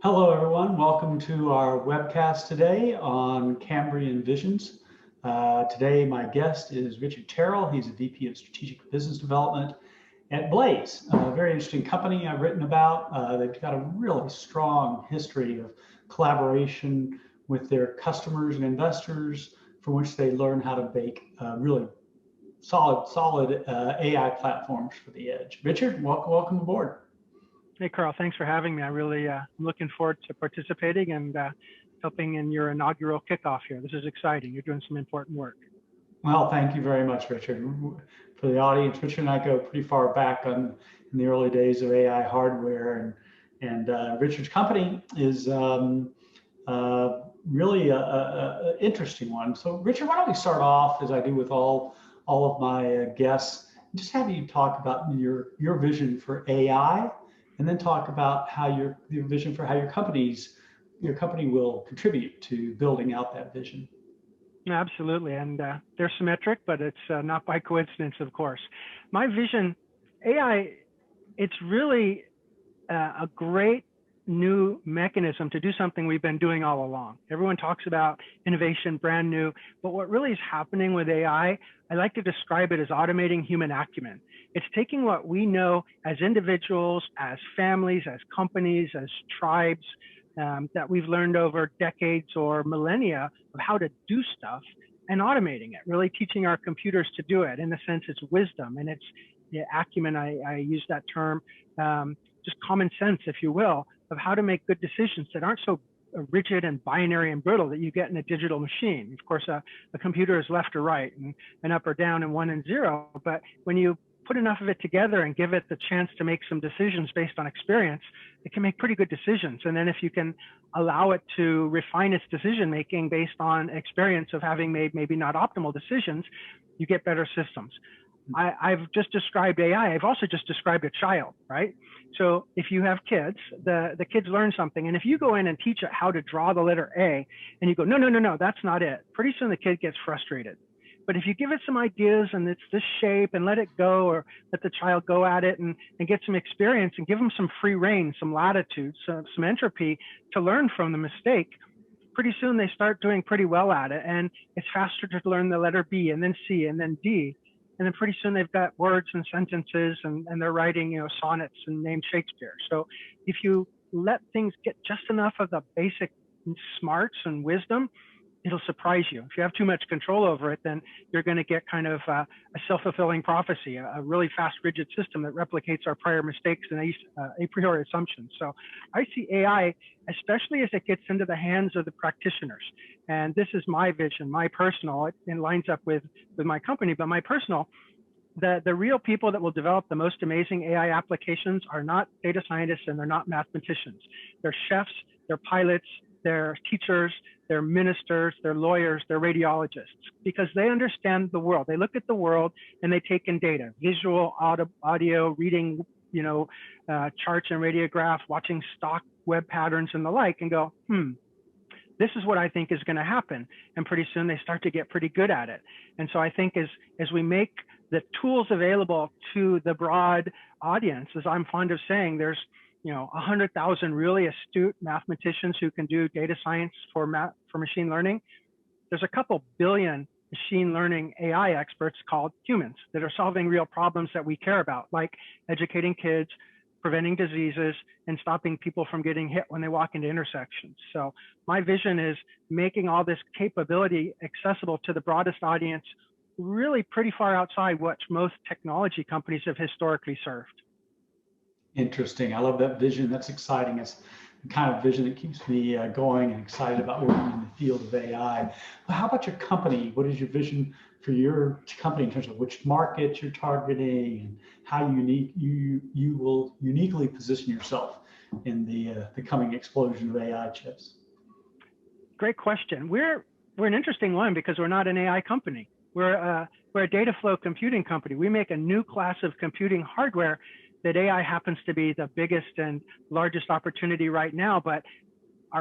Hello, everyone. Welcome to our webcast today on Cambrian Visions. Today, my guest is Richard Terrill. He's a VP of Strategic Business Development at Blaize, a very interesting company I've written about. They've got a really strong history of collaboration with their customers and investors, from which they learn how to make really solid AI platforms for the edge. Richard, welcome aboard. Hey, Carl, thanks for having me. I really am looking forward to participating and helping in your inaugural kickoff here. This is exciting. You're doing some important work. Well, thank you very much, Richard. For the audience, Richard and I go pretty far back in the early days of AI hardware, and Richard's company is really a interesting one. So, Richard, why don't we start off, as I do with all of my guests, just have you talk about your vision for AI, and then talk about how your vision for how your company will contribute to building out that vision. Absolutely, and they're symmetric, but it's not by coincidence, of course. My vision, AI, it's really a great new mechanism to do something we've been doing all along. Everyone talks about innovation, brand new, but what really is happening with AI, I like to describe it as automating human acumen. It's taking what we know as individuals, as families, as companies, as tribes, that we've learned over decades or millennia of how to do stuff, and automating it, really teaching our computers to do it. In the sense, it's wisdom and it's acumen. I use that term, just common sense, if you will, of how to make good decisions that aren't so rigid and binary and brittle that you get in a digital machine. Of course, a computer is left or right and up or down and 1 and 0. But when you put enough of it together and give it the chance to make some decisions based on experience, it can make pretty good decisions. And then if you can allow it to refine its decision making based on experience of having made maybe not optimal decisions, you get better systems. I've just described AI. I've also just described a child, right? So if you have kids, the kids learn something. And if you go in and teach it how to draw the letter A, and you go, no, that's not it. Pretty soon the kid gets frustrated. But if you give it some ideas and it's this shape and let it go, or let the child go at it and get some experience and give them some free reign, some latitude, some entropy to learn from the mistake, pretty soon they start doing pretty well at it. And it's faster to learn the letter B and then C and then D. And then pretty soon they've got words and sentences and they're writing, sonnets and name Shakespeare. So if you let things get just enough of the basic smarts and wisdom, it'll surprise you. If you have too much control over it, then you're going to get kind of a self-fulfilling prophecy, a really fast, rigid system that replicates our prior mistakes and a priori assumptions. So I see AI, especially as it gets into the hands of the practitioners. And this is my vision, my personal, it lines up with my company, but my personal, the real people that will develop the most amazing AI applications are not data scientists and they're not mathematicians. They're chefs, they're pilots, they're teachers, they're ministers, they're lawyers, they're radiologists, because they understand the world. They look at the world and they take in data, visual, audio, reading, charts and radiographs, watching stock web patterns and the like, and go, this is what I think is going to happen. And pretty soon they start to get pretty good at it. And so I think as we make the tools available to the broad audience, as I'm fond of saying, there's 100,000 really astute mathematicians who can do data science for machine learning. There's a couple billion machine learning AI experts called humans that are solving real problems that we care about, like educating kids, preventing diseases, and stopping people from getting hit when they walk into intersections. So my vision is making all this capability accessible to the broadest audience, really pretty far outside what most technology companies have historically served. Interesting. I love that vision. That's exciting. It's the kind of vision that keeps me going and excited about working in the field of AI. But how about your company? What is your vision for your company in terms of which market you're targeting and how you will uniquely position yourself in the coming explosion of AI chips? Great question. We're an interesting one because we're not an AI company. We're a data flow computing company. We make a new class of computing hardware that AI happens to be the biggest and largest opportunity right now, but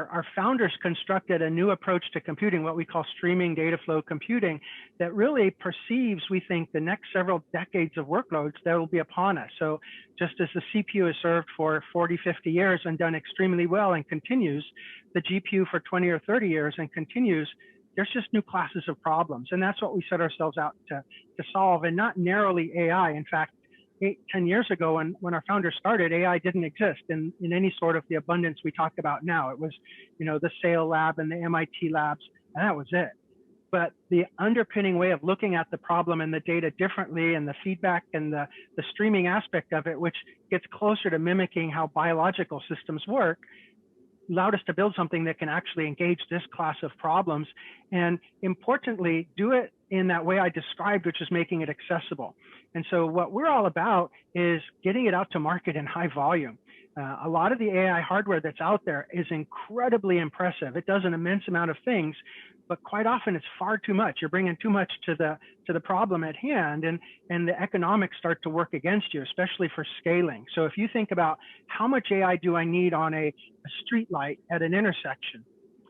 our founders constructed a new approach to computing, what we call streaming data flow computing, that really perceives, we think, the next several decades of workloads that will be upon us. So just as the CPU has served for 40, 50 years and done extremely well and continues, the GPU for 20 or 30 years and continues, there's just new classes of problems. And that's what we set ourselves out to solve, and not narrowly AI. In fact, 8, 10 years ago, when our founders started, AI didn't exist in any sort of the abundance we talk about now. It was, the SAIL lab and the MIT labs, and that was it. But the underpinning way of looking at the problem and the data differently, and the feedback and the streaming aspect of it, which gets closer to mimicking how biological systems work, allowed us to build something that can actually engage this class of problems, and importantly, do it in that way I described, which is making it accessible. And so what we're all about is getting it out to market in high volume. A lot of the AI hardware that's out there is incredibly impressive. It does an immense amount of things, but quite often it's far too much. You're bringing too much to the problem at hand, and the economics start to work against you, especially for scaling. So if you think about how much AI do I need on a street light at an intersection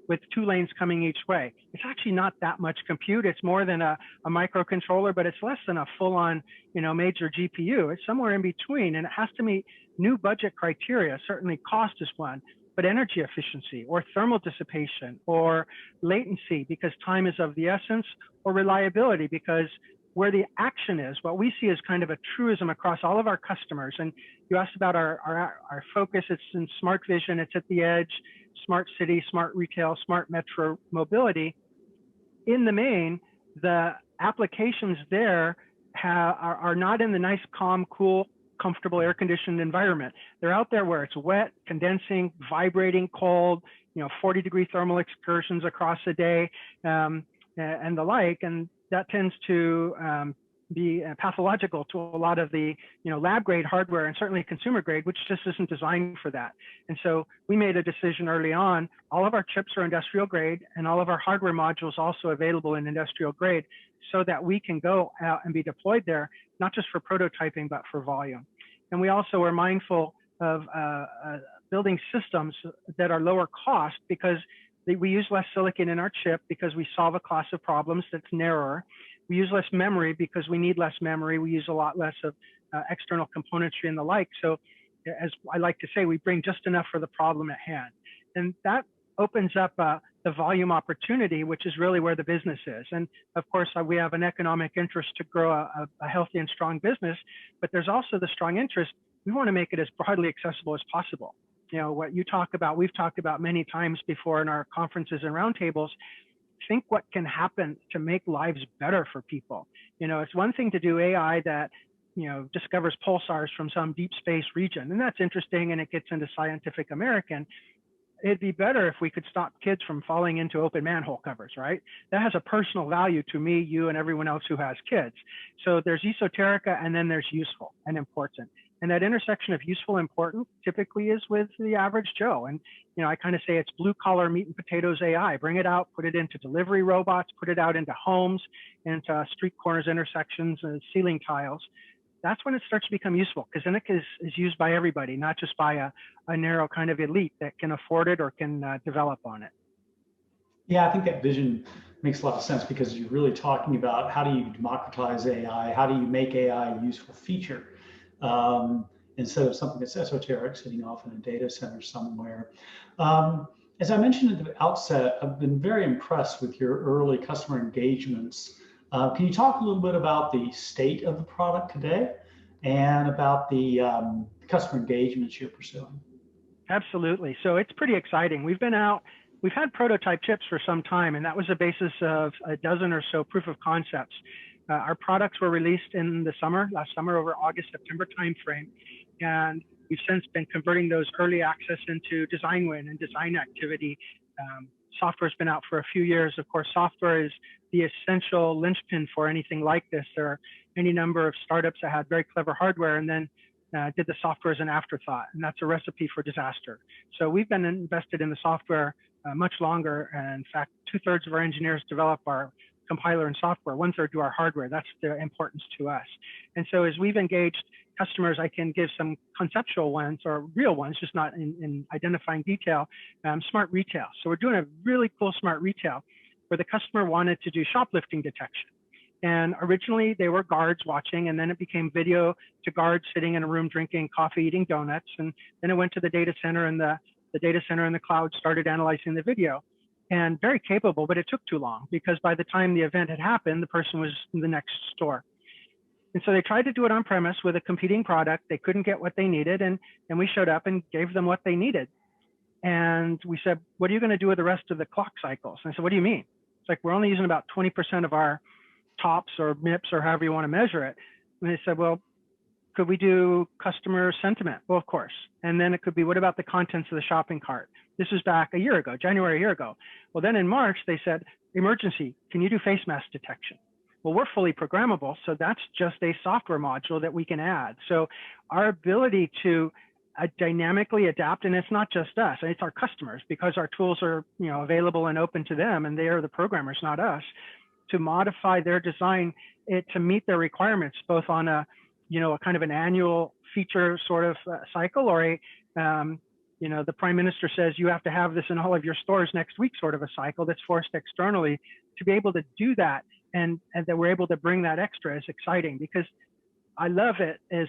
with 2 lanes coming each way, it's actually not that much compute. It's more than a microcontroller, but it's less than a full-on, major GPU. It's somewhere in between, and it has to meet new budget criteria. Certainly cost is one, but energy efficiency or thermal dissipation or latency because time is of the essence, or reliability because where the action is, what we see is kind of a truism across all of our customers. And you asked about our focus. It's in smart vision, it's at the edge, smart city, smart retail, smart metro mobility. In the main, the applications there are not in the nice, calm, cool, comfortable air-conditioned environment. They're out there where it's wet, condensing, vibrating, cold, 40-degree thermal excursions across a day, and the like. And that tends to be pathological to a lot of the lab grade hardware, and certainly consumer grade, which just isn't designed for that. And so we made a decision early on. All of our chips are industrial grade, and all of our hardware modules also available in industrial grade, so that we can go out and be deployed there, not just for prototyping, but for volume. And we also are mindful of building systems that are lower cost, because we use less silicon in our chip because we solve a class of problems that's narrower. We use less memory because we need less memory. We use a lot less of external componentry and the like. So as I like to say, we bring just enough for the problem at hand. And that opens up the volume opportunity, which is really where the business is. And of course, we have an economic interest to grow a healthy and strong business, but there's also the strong interest. We want to make it as broadly accessible as possible. What you talk about, we've talked about many times before in our conferences and roundtables. Think what can happen to make lives better for people. It's one thing to do AI that, discovers pulsars from some deep space region, and that's interesting, and it gets into Scientific American. It'd be better if we could stop kids from falling into open manhole covers, right? That has a personal value to me, you, and everyone else who has kids. So there's esoterica, and then there's useful and important. And that intersection of useful and important typically is with the average Joe. And, I kind of say it's blue collar meat and potatoes AI. Bring it out, put it into delivery robots, put it out into homes, into street corners, intersections, and ceiling tiles. That's when it starts to become useful, because then it is used by everybody, not just by a narrow kind of elite that can afford it or can develop on it. Yeah, I think that vision makes a lot of sense, because you're really talking about how do you democratize AI? How do you make AI a useful feature? Instead of something that's esoteric sitting off in a data center somewhere. As I mentioned at the outset, I've been very impressed with your early customer engagements. Can you talk a little bit about the state of the product today and about the customer engagements you're pursuing? Absolutely. So it's pretty exciting. We've had prototype chips for some time, and that was the basis of a dozen or so proof of concepts. Our products were released in the last summer, over August, September timeframe, and we've since been converting those early access into design win and design activity. Software's been out for a few years. Of course, software is the essential linchpin for anything like this. There are any number of startups that had very clever hardware and then did the software as an afterthought, and that's a recipe for disaster. So we've been invested in the software much longer, and in fact, 2/3 of our engineers develop our compiler and software, 1/3 do our hardware. That's the importance to us. And so as we've engaged customers, I can give some conceptual ones or real ones, just not in identifying detail, smart retail. So we're doing a really cool smart retail where the customer wanted to do shoplifting detection. And originally they were guards watching, and then it became video to guards sitting in a room drinking coffee, eating donuts. And then it went to the data center, and the data center in the cloud started analyzing the video. And very capable, but it took too long because by the time the event had happened, the person was in the next store. And so they tried to do it on premise with a competing product. They couldn't get what they needed, and we showed up and gave them what they needed. And we said, what are you going to do with the rest of the clock cycles? And I said, what do you mean? It's like, we're only using about 20% of our tops or MIPS or however you want to measure it. And they said, well, could we do customer sentiment? Well, of course. And then it could be, what about the contents of the shopping cart? This was back a year ago, January a year ago. Well, then in March, they said, emergency, can you do face mask detection? Well, we're fully programmable, so that's just a software module that we can add. So our ability to dynamically adapt, and it's not just us, it's our customers, because our tools are available and open to them, and they are the programmers, not us, to modify their design to meet their requirements, both on a kind of an annual feature sort of cycle, or a the Prime Minister says you have to have this in all of your stores next week sort of a cycle that's forced externally. To be able to do that and that we're able to bring that extra is exciting, because I love it as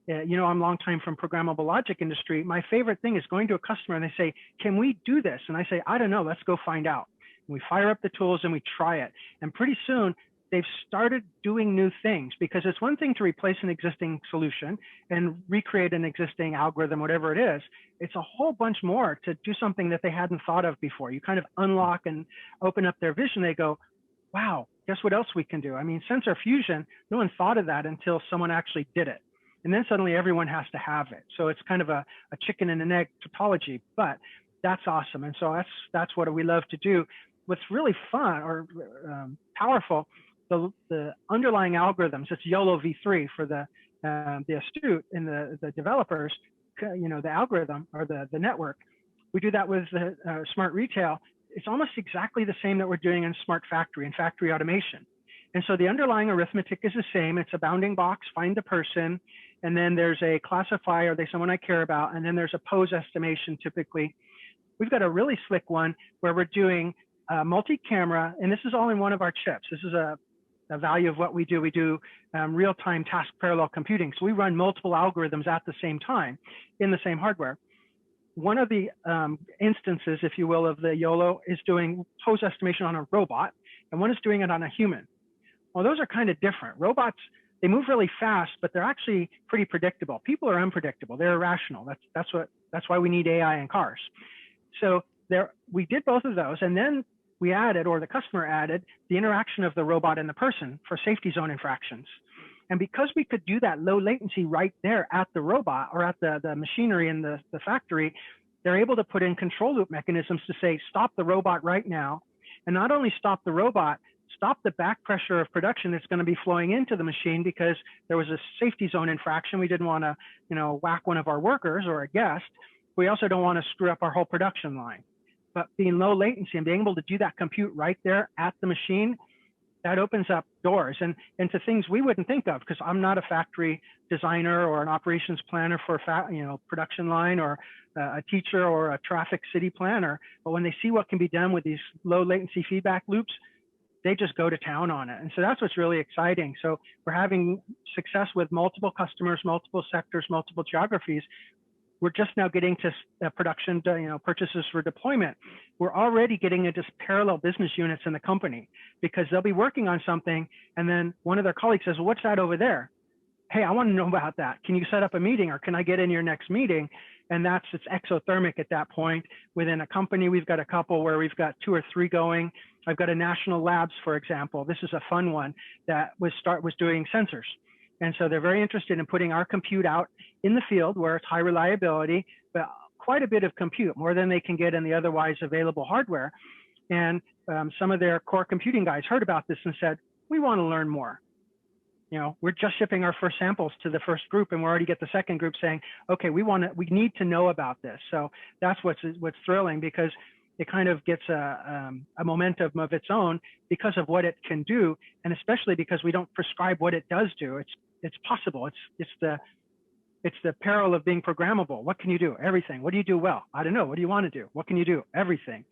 I'm long time from programmable logic industry. My favorite thing is going to a customer and they say, can we do this? And I say, I don't know, let's go find out. And we fire up the tools and we try it. And pretty soon they've started doing new things, because it's one thing to replace an existing solution and recreate an existing algorithm, whatever it is. It's a whole bunch more to do something that they hadn't thought of before. You kind of unlock and open up their vision. They go, wow, guess what else we can do? I mean, sensor fusion, no one thought of that until someone actually did it. And then suddenly everyone has to have it. So it's kind of a chicken and an egg topology, but that's awesome. And so that's what we love to do. What's really fun or powerful, the underlying algorithms, it's YOLO v3 for the astute and the developers, the algorithm or the network. We do that with the smart retail. It's almost exactly the same that we're doing in smart factory and factory automation. And so the underlying arithmetic is the same. It's a bounding box, find the person, and then there's a classifier, are they someone I care about, and then there's a pose estimation typically. We've got a really slick one where we're doing multi-camera, and this is all in one of our chips. This is a value of what we do. We do real-time task parallel computing. So we run multiple algorithms at the same time in the same hardware. One of the instances, if you will, of the YOLO is doing pose estimation on a robot, and one is doing it on a human. Well, those are kind of different. Robots, they move really fast, but they're actually pretty predictable. People are unpredictable. They're irrational. That's why we need AI in cars. So we did both of those, and then we added, or the customer added, the interaction of the robot and the person for safety zone infractions. And because we could do that low latency right there at the robot or at the machinery in the factory, they're able to put in control loop mechanisms to say, stop the robot right now. And not only stop the robot, stop the back pressure of production that's going to be flowing into the machine because there was a safety zone infraction. We didn't want to, whack one of our workers or a guest. We also don't want to screw up our whole production line. But being low latency and being able to do that compute right there at the machine, that opens up doors and to things we wouldn't think of, because I'm not a factory designer or an operations planner for production line, or a teacher or a traffic city planner. But when they see what can be done with these low latency feedback loops, they just go to town on it. And so that's what's really exciting. So we're having success with multiple customers, multiple sectors, multiple geographies. We're just now getting to production, purchases for deployment. We're already getting into parallel business units in the company, because they'll be working on something, and then one of their colleagues says, well, what's that over there? Hey, I want to know about that. Can you set up a meeting, or can I get in your next meeting? And it's exothermic at that point. Within a company, we've got a couple where we've got 2 or 3 going. I've got a national labs, for example. This is a fun one that was doing sensors. And so they're very interested in putting our compute out in the field where it's high reliability, but quite a bit of compute, more than they can get in the otherwise available hardware. And some of their core computing guys heard about this and said, we want to learn more. We're just shipping our first samples to the first group, and we already get the second group saying, okay, we need to know about this. So that's what's thrilling, because it kind of gets a momentum of its own because of what it can do, and especially because we don't prescribe what it does do. It's possible. It's the It's the peril of being programmable. What can you do? Everything. What do you do well? I don't know. What do you want to do? What can you do? Everything.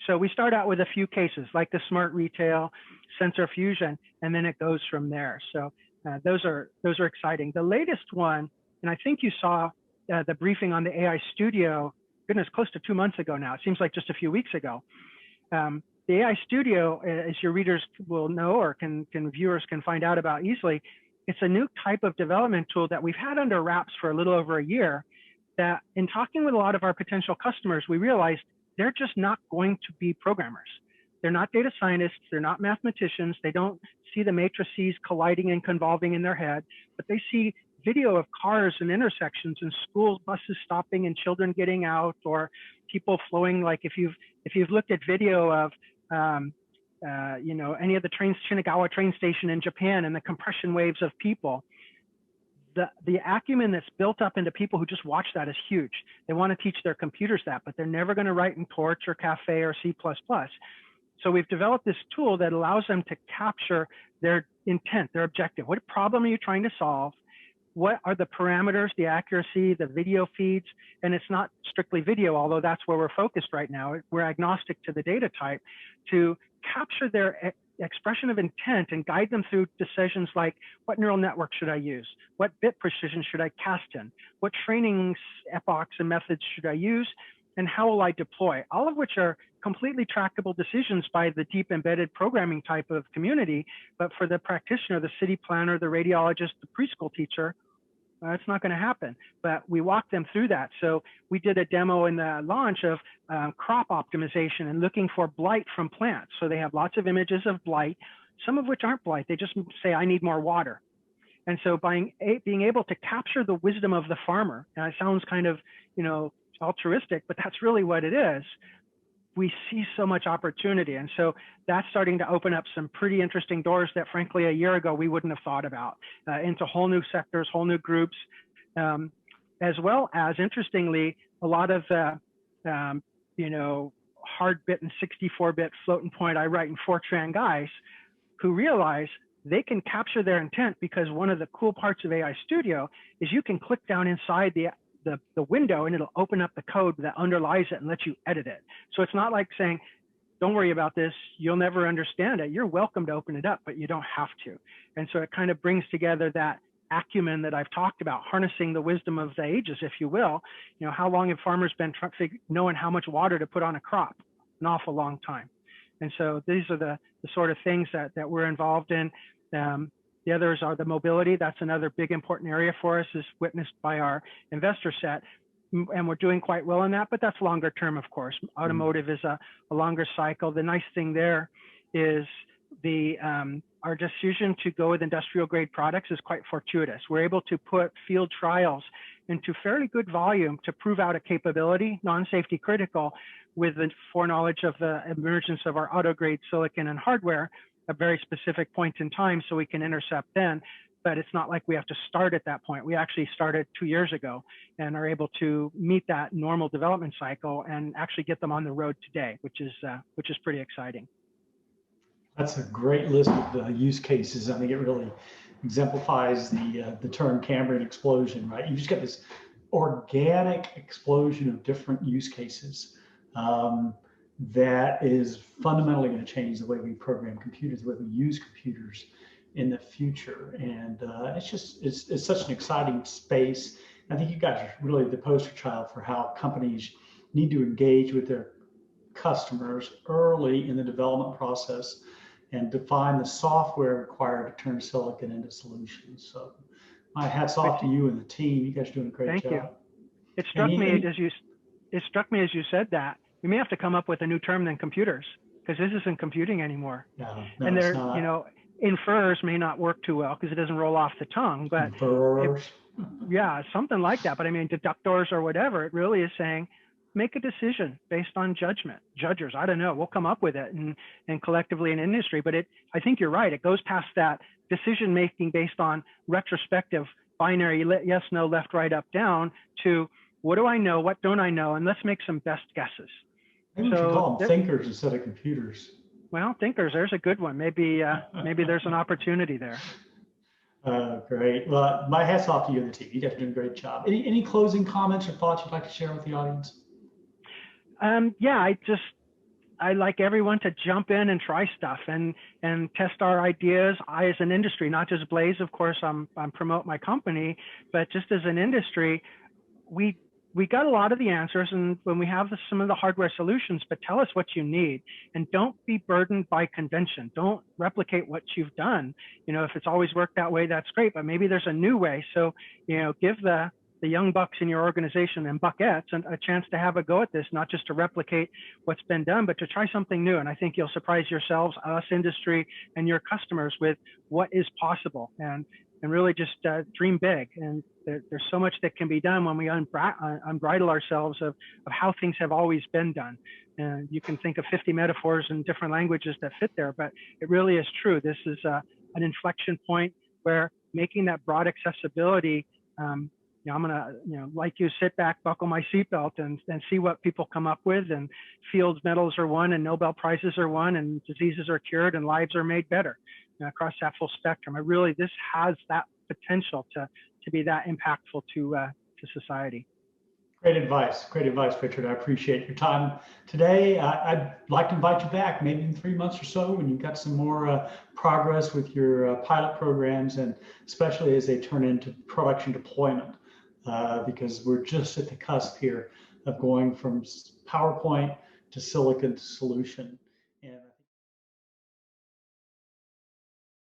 So we start out with a few cases like the smart retail, sensor fusion, and then it goes from there. So those are exciting. The latest one, and I think you saw the briefing on the AI Studio, goodness, close to 2 months ago now. It seems like just a few weeks ago. The AI Studio, as your readers will know, or viewers can find out about easily, it's a new type of development tool that we've had under wraps for a little over a year, that in talking with a lot of our potential customers, we realized they're just not going to be programmers. They're not data scientists, they're not mathematicians, they don't see the matrices colliding and convolving in their head, but they see video of cars and intersections and schools, buses stopping and children getting out, or people flowing. Like if you've looked at video of any of the trains, Shinagawa train station in Japan, and the compression waves of people, the acumen that's built up into people who just watch that is huge. They want to teach their computers that, but they're never going to write in Torch or Cafe or C++. So we've developed this tool that allows them to capture their intent, their objective. What problem are you trying to solve? What are the parameters, the accuracy, the video feeds? And it's not strictly video, although that's where we're focused right now. We're agnostic to the data type, to capture their expression of intent and guide them through decisions like, what neural network should I use? What bit precision should I cast in? What training epochs and methods should I use? And how will I deploy? All of which are completely tractable decisions by the deep embedded programming type of community. But for the practitioner, the city planner, the radiologist, the preschool teacher, it's not going to happen. But we walk them through that. So we did a demo in the launch of crop optimization and looking for blight from plants. So they have lots of images of blight, some of which aren't blight. They just say, I need more water. And so by being able to capture the wisdom of the farmer, and it sounds kind of, altruistic, but that's really what it is. We see so much opportunity. And so that's starting to open up some pretty interesting doors that frankly, a year ago, we wouldn't have thought about, into whole new sectors, whole new groups, as well as, interestingly, a lot of, hard bit and 64-bit floating point I write in Fortran guys who realize they can capture their intent, because one of the cool parts of AI Studio is you can click down inside the window and it'll open up the code that underlies it and let you edit it. So it's not like saying, don't worry about this, you'll never understand it. You're welcome to open it up, but you don't have to. And so it kind of brings together that acumen that I've talked about, harnessing the wisdom of the ages, if you will. How long have farmers been knowing how much water to put on a crop? An awful long time. And so these are the sort of things that we're involved in. The others are the mobility. That's another big important area for us, is witnessed by our investor set. And we're doing quite well in that, but that's longer term, of course. Automotive is a longer cycle. The nice thing there is our decision to go with industrial grade products is quite fortuitous. We're able to put field trials into fairly good volume to prove out a capability, non-safety critical, with the foreknowledge of the emergence of our auto grade silicon and hardware, a very specific point in time, so we can intercept then. But it's not like we have to start at that point. We actually started 2 years ago and are able to meet that normal development cycle and actually get them on the road today, which is pretty exciting. That's a great list of use cases. I think it really exemplifies the term Cambrian explosion, right? You just got this organic explosion of different use cases that is fundamentally going to change the way we program computers, the way we use computers in the future. And it's such an exciting space. I think you guys are really the poster child for how companies need to engage with their customers early in the development process and define the software required to turn silicon into solutions. So my hat's off to you and the team. You guys are doing a great job. Thank you. It struck me as you said that we may have to come up with a new term than computers, because this isn't computing anymore. No, and they're, inferers may not work too well because it doesn't roll off the tongue, but something like that. But I mean, deductors or whatever, it really is saying, make a decision based on judgment. Judgers, I don't know, we'll come up with it and collectively in industry, but I think you're right. It goes past that decision making based on retrospective binary, yes, no, left, right, up, down, to what do I know, what don't I know, and let's make some best guesses. Maybe we should call them thinkers instead of computers. Well, thinkers, there's a good one. Maybe there's an opportunity there. Great. Well, my hat's off to you and the team. You guys are doing a great job. Any closing comments or thoughts you'd like to share with the audience? Yeah, I like everyone to jump in and try stuff and test our ideas. I, as an industry, not just Blaize, of course, I'm promote my company, but just as an industry, we got a lot of the answers, and when we have some of the hardware solutions, but tell us what you need, and don't be burdened by convention. Don't replicate what you've done. You know, if it's always worked that way, that's great, but maybe there's a new way. So, you know, give the young bucks in your organization and buckettes a chance to have a go at this, not just to replicate what's been done, but to try something new. And I think you'll surprise yourselves, us, industry, and your customers with what is possible. And really just dream big. And there's so much that can be done when we unbridle ourselves of how things have always been done. And you can think of 50 metaphors in different languages that fit there, but it really is true. This is an inflection point where making that broad accessibility, you know, I'm gonna, you know, like you, sit back, buckle my seatbelt, and see what people come up with. And Fields medals are won, and Nobel prizes are won, and diseases are cured, and lives are made better, you know, across that full spectrum. This has that potential to be that impactful to society. Great advice, Richard. I appreciate your time today. I'd like to invite you back, maybe in 3 months or so, when you've got some more progress with your pilot programs, and especially as they turn into production deployment. Because we're just at the cusp here of going from PowerPoint to silicon to solution.